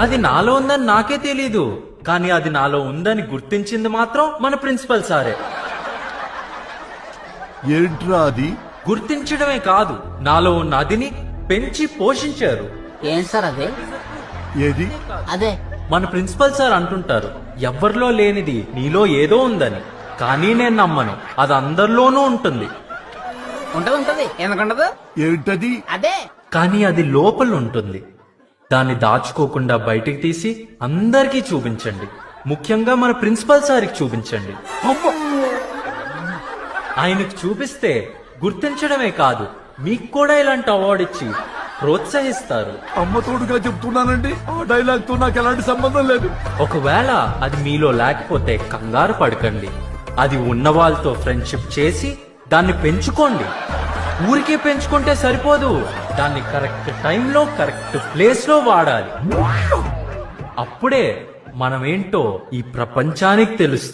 అది నాలో ఉందని నాకే తెలీదు, కానీ అది నాలో ఉందని గుర్తించింది మాత్రం మన ప్రిన్సిపల్ సారే. ఏంట్రా అది? గుర్తించడమే కాదు, నాలో ఉన్న అదిని పెంచి పోషించారు. ఏం సార్ అదే? ఏది? అదే మన ప్రిన్సిపల్ సార్ అంటుంటారు, ఎవ్వరిలో లేనిది నీలో ఏదో ఉందని. కానీ నేను నమ్మను, అది అందరిలోనూ ఉంటుంది. ఉంటది ఎందుకుంటదు? ఏంటది? అదే కానీ అది లోపల ఉంటుంది. దాన్ని దాచుకోకుండా బయటికి తీసి అందరికీ చూపించండి. ముఖ్యంగా మన ప్రిన్సిపల్ సార్కి చూపించండి. ఆయనకు చూపిస్తే గుర్తించడమే కాదు, మీకు కూడా ఇలాంటి అవార్డు ఇచ్చి ప్రోత్సహిస్తారు. అమ్మ తోడుగా చెప్తున్నానండి, ఆ డైలాగ్ తో నాకు ఎలాంటి సంబంధం లేదు. ఒకవేళ అది మీలో లేకపోతే కంగారు పడకండి. అది ఉన్న వాళ్ళతో ఫ్రెండ్షిప్ చేసి దాన్ని పెంచుకోండి. ఊరికే పెంచుకుంటే సరిపోదు, దాన్ని కరెక్ట్ టైంలో కరెక్ట్ ప్లేస్ లో వాడాలి. అప్పుడే మనమేంటో ఈ ప్రపంచానికి తెలుస్తుంది.